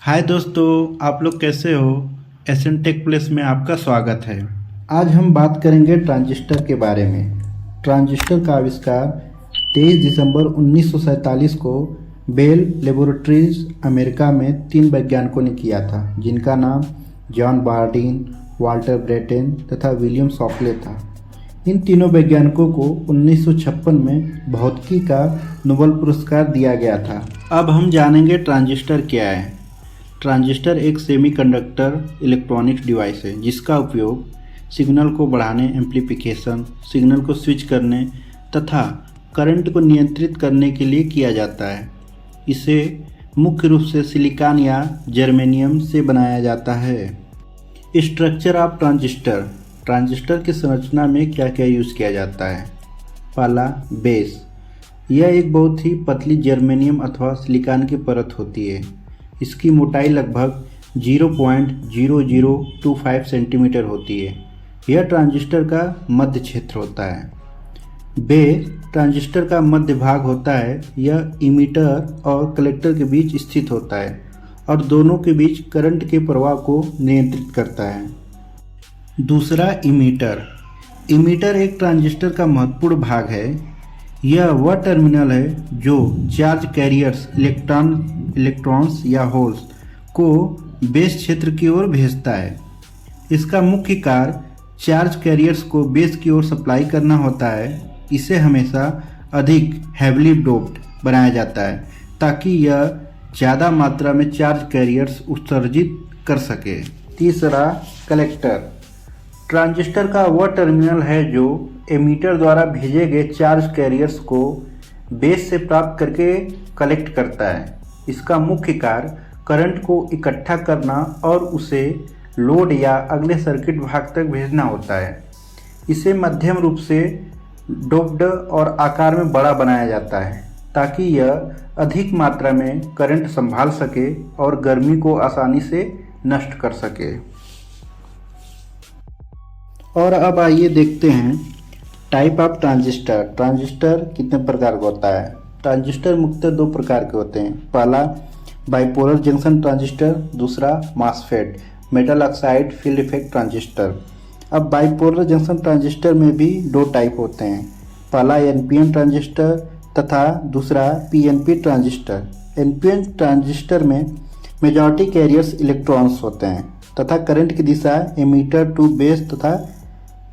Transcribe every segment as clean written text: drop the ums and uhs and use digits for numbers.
हाय दोस्तों, आप लोग कैसे हो। एसएन टेक प्लेस में आपका स्वागत है। आज हम बात करेंगे ट्रांजिस्टर के बारे में। ट्रांजिस्टर का आविष्कार 23 दिसंबर 1947 को बेल लेबोरेटरीज अमेरिका में 3 वैज्ञानिकों ने किया था, जिनका नाम जॉन बार्डीन, वाल्टर ब्रेटेन तथा विलियम शॉकले था। इन तीनों वैज्ञानिकों को 1956 में भौतिकी का नोबेल पुरस्कार दिया गया था। अब हम जानेंगे ट्रांजिस्टर क्या है। ट्रांजिस्टर एक सेमीकंडक्टर इलेक्ट्रॉनिक्स डिवाइस है जिसका उपयोग सिग्नल को बढ़ाने, एम्प्लीफिकेशन, सिग्नल को स्विच करने तथा करंट को नियंत्रित करने के लिए किया जाता है। इसे मुख्य रूप से सिलिकॉन या जर्मेनियम से बनाया जाता है। Structure of transistor. ट्रांजिस्टर की संरचना में क्या क्या यूज़ किया जाता है। पहला, बेस। यह एक बहुत ही पतली जर्मेनियम अथवा सिलिकॉन की परत होती है। इसकी मोटाई लगभग 0.0025 सेंटीमीटर होती है। यह ट्रांजिस्टर का मध्य क्षेत्र होता है। बेस ट्रांजिस्टर का मध्य भाग होता है। यह इमीटर और कलेक्टर के बीच स्थित होता है और दोनों के बीच करंट के प्रवाह को नियंत्रित करता है। दूसरा, इमीटर। इमीटर एक ट्रांजिस्टर का महत्वपूर्ण भाग है। यह वह टर्मिनल है जो चार्ज कैरियर्स, इलेक्ट्रॉन्स या होल्स को बेस क्षेत्र की ओर भेजता है। इसका मुख्य कार्य चार्ज कैरियर्स को बेस की ओर सप्लाई करना होता है। इसे हमेशा अधिक हेवली डोप्ड बनाया जाता है ताकि यह ज़्यादा मात्रा में चार्ज कैरियर्स उत्सर्जित कर सके। तीसरा, कलेक्टर। ट्रांजिस्टर का वह टर्मिनल है जो एमीटर द्वारा भेजे गए चार्ज कैरियर्स को बेस से प्राप्त करके कलेक्ट करता है। इसका मुख्य कार्य करंट को इकट्ठा करना और उसे लोड या अगले सर्किट भाग तक भेजना होता है। इसे मध्यम रूप से डोप्ड और आकार में बड़ा बनाया जाता है ताकि यह अधिक मात्रा में करंट संभाल सके और गर्मी को आसानी से नष्ट कर सके। और अब आइए देखते हैं टाइप ऑफ ट्रांजिस्टर। ट्रांजिस्टर कितने प्रकार का होता है। ट्रांजिस्टर मुख्यतः 2 प्रकार के होते हैं। पहला, बाइपोलर जंक्शन ट्रांजिस्टर। दूसरा, MOSFET, metal oxide field effect transistor. अब बाइपोलर जंक्शन ट्रांजिस्टर में भी 2 टाइप होते हैं। पहला एनपीएन ट्रांजिस्टर तथा दूसरा पीएनपी ट्रांजिस्टर। एनपीएन ट्रांजिस्टर में मेजॉरिटी कैरियर्स इलेक्ट्रॉन्स होते हैं तथा करंट की दिशा एमीटर टू बेस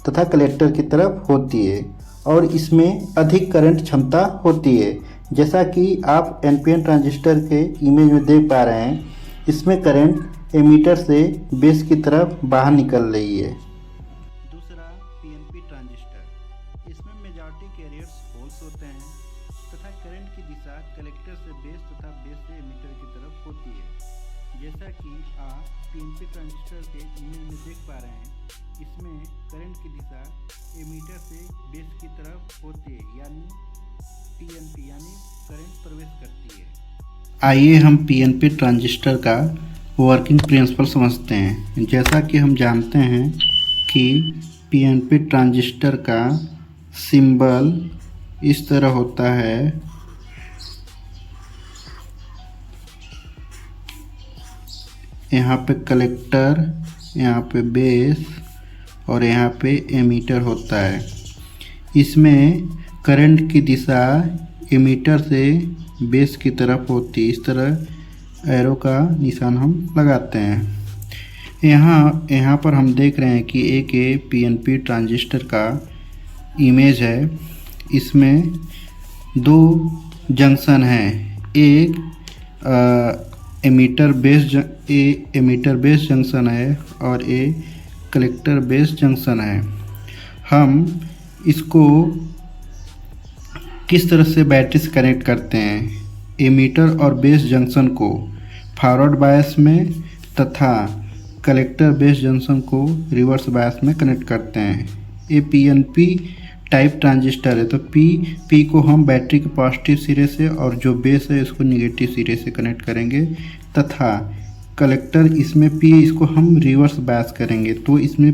तथा कलेक्टर की तरफ होती है और इसमें अधिक करंट क्षमता होती है। जैसा कि आप एनपीएन ट्रांजिस्टर के इमेज में देख पा रहे हैं, इसमें करंट एमीटर से बेस की तरफ बाहर निकल रही है। दूसरा, पीएनपी ट्रांजिस्टर। इसमें मेजॉरिटी कैरियर्स होल्स होते हैं तथा करंट की दिशा कलेक्टर से बेस तथा बेस से एमीटर की तरफ होती है। जैसा कि आप पीएनपी ट्रांजिस्टर के इमेज में देख पा रहे हैं, इसमें करंट की दिशा एमीटर से बेस की तरफ होती है, यानी पीएनपी यानी करंट प्रवेश करती है। आइए हम पीएनपी ट्रांजिस्टर का वर्किंग प्रिंसिपल समझते हैं। जैसा कि हम जानते हैं कि पीएनपी ट्रांजिस्टर का सिंबल इस तरह होता है। यहाँ पे कलेक्टर, यहाँ पे बेस और यहाँ पे एमीटर होता है। इसमें करंट की दिशा एमीटर से बेस की तरफ होती है। इस तरह एरो का निशान हम लगाते हैं। यहाँ पर हम देख रहे हैं कि एक पीएनपी ट्रांजिस्टर का इमेज है। इसमें 2 जंक्शन हैं। एक एमीटर बेस जंक्शन है और कलेक्टर बेस जंक्शन है। हम इसको किस तरह से बैटरी से कनेक्ट करते हैं। एमीटर और बेस जंक्शन को फॉरवर्ड बायस में तथा कलेक्टर बेस जंक्शन को रिवर्स बायस में कनेक्ट करते हैं। ये पीएनपी टाइप ट्रांजिस्टर है। तो पी को हम बैटरी के पॉजिटिव सिरे से और जो बेस है इसको निगेटिव सिरे से कनेक्ट करेंगे तथा कलेक्टर इसमें इसको हम रिवर्स बायस करेंगे। तो इसमें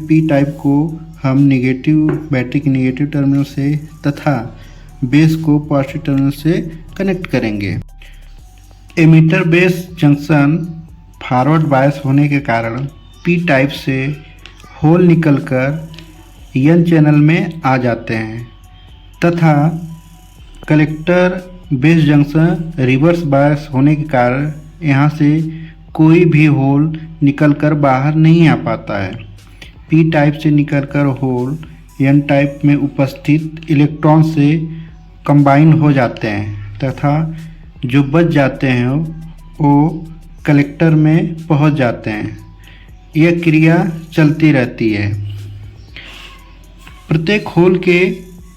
पी टाइप को हम बैटरी के निगेटिव टर्मिनल से तथा बेस को पॉजिटिव टर्मिनल से कनेक्ट करेंगे। Emitter base junction forward bias होने के कारण पी टाइप से होल निकलकर एन चैनल में आ जाते हैं तथा collector base junction reverse bias होने के कारण यहाँ से कोई भी होल निकलकर बाहर नहीं आ पाता है। पी टाइप से निकलकर होल एन टाइप में उपस्थित इलेक्ट्रॉन से कंबाइन हो जाते हैं तथा जो बच जाते हैं वो कलेक्टर में पहुंच जाते हैं। यह क्रिया चलती रहती है। प्रत्येक होल के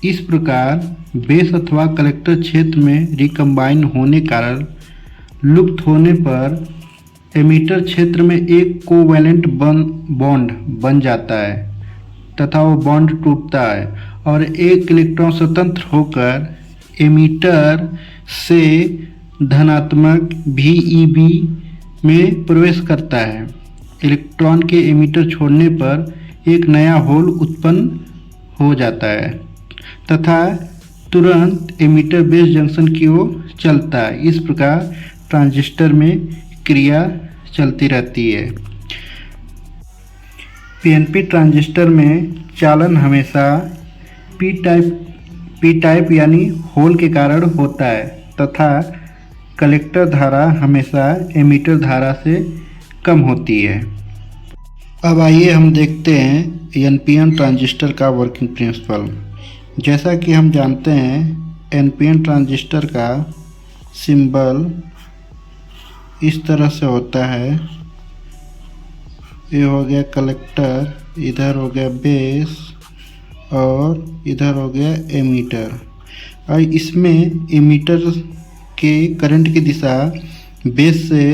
इस प्रकार बेस अथवा कलेक्टर क्षेत्र में रिकम्बाइन होने कारण लुप्त होने पर एमिटर क्षेत्र में एक कोवैलेंट बॉन्ड बन जाता है तथा वो बॉन्ड टूटता है और एक इलेक्ट्रॉन स्वतंत्र होकर एमिटर से धनात्मक VeB में प्रवेश करता है। इलेक्ट्रॉन के एमिटर छोड़ने पर एक नया होल उत्पन्न हो जाता है तथा तुरंत एमिटर बेस जंक्शन की ओर चलता है। इस प्रकार ट्रांजिस्टर में क्रिया चलती रहती है। PNP ट्रांजिस्टर में चालन हमेशा पी टाइप यानी होल के कारण होता है तथा कलेक्टर धारा हमेशा एमिटर धारा से कम होती है। अब आइए हम देखते हैं NPN ट्रांजिस्टर का वर्किंग प्रिंसिपल। जैसा कि हम जानते हैं NPN ट्रांजिस्टर का सिंबल इस तरह से होता है। ये हो गया कलेक्टर, इधर हो गया बेस और इधर हो गया एमीटर। और इसमें एमीटर के करंट की दिशा बेस से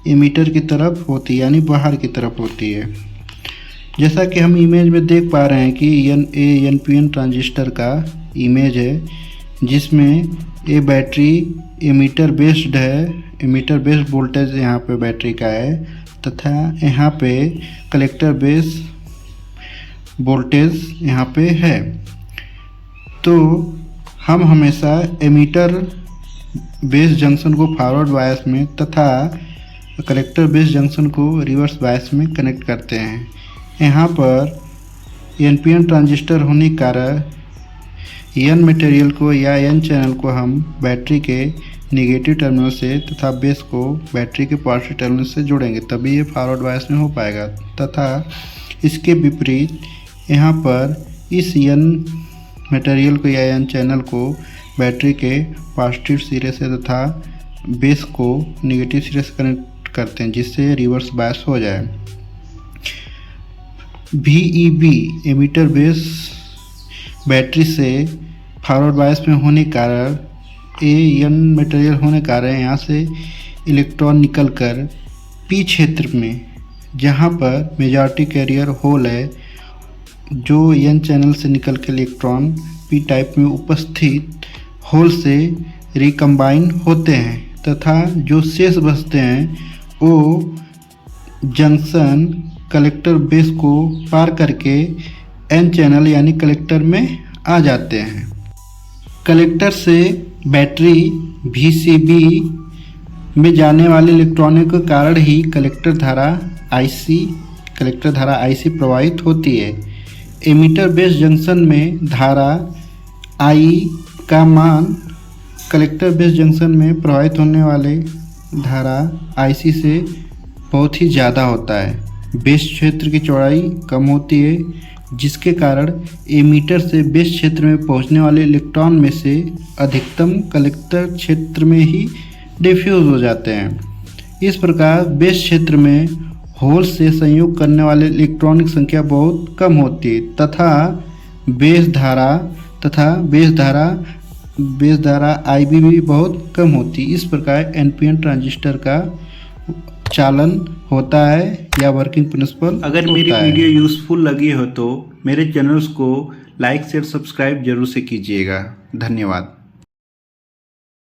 एमीटर की तरफ होती है यानी बाहर की तरफ होती है। जैसा कि हम इमेज में देख पा रहे हैं कि NPN ट्रांजिस्टर का इमेज है जिसमें ये बैटरी एमीटर बेस्ड है। एमीटर बेस्ड वोल्टेज यहाँ पे बैटरी का है तथा यहाँ पे कलेक्टर बेस वोल्टेज यहाँ पे है। तो हम हमेशा एमीटर बेस जंक्शन को फॉरवर्ड बायस में तथा कलेक्टर बेस जंक्शन को रिवर्स बायस में कनेक्ट करते हैं। यहाँ पर NPN ट्रांजिस्टर होने के कारण N मटेरियल को या N चैनल को हम बैटरी के नेगेटिव टर्मिनल से तथा बेस को बैटरी के पॉजिटिव टर्मिनल से जोड़ेंगे तभी ये फॉरवर्ड बायस में हो पाएगा। तथा इसके विपरीत यहाँ पर इस N मटेरियल को या N चैनल को बैटरी के पॉजिटिव सिरे से तथा बेस को नेगेटिव सिरे से कनेक्ट करते हैं जिससे रिवर्स बायस हो जाए। VeB एमिटर बेस बैटरी से फॉरवर्ड बायस में होने के कारण N मटेरियल होने के कारण यहाँ से इलेक्ट्रॉन निकलकर P क्षेत्र में जहाँ पर मेजॉरिटी कैरियर होल है जो N चैनल से निकल के इलेक्ट्रॉन P टाइप में उपस्थित होल से रिकम्बाइन होते हैं तथा जो शेष बचते हैं वो जंक्शन कलेक्टर बेस को पार करके N चैनल यानी कलेक्टर में आ जाते हैं। कलेक्टर से बैटरी VCB में जाने वाले इलेक्ट्रॉनों के कारण ही कलेक्टर धारा IC प्रवाहित होती है। एमिटर बेस जंक्शन में धारा I का मान कलेक्टर बेस जंक्शन में प्रवाहित होने वाले धारा IC से बहुत ही ज़्यादा होता है। बेस क्षेत्र की चौड़ाई कम होती है जिसके कारण एमीटर से बेस क्षेत्र में पहुंचने वाले इलेक्ट्रॉन में से अधिकतम कलेक्टर क्षेत्र में ही डिफ्यूज हो जाते हैं। इस प्रकार बेस क्षेत्र में होल से संयोग करने वाले इलेक्ट्रॉन की संख्या बहुत कम होती है तथा बेस धारा IB भी बहुत कम होती है। इस प्रकार NPN ट्रांजिस्टर का चालन होता है या वर्किंग प्रिंसिपल। अगर मेरी वीडियो यूजफुल लगी हो तो मेरे चैनल्स को लाइक शेयर सब्सक्राइब जरूर से कीजिएगा। धन्यवाद।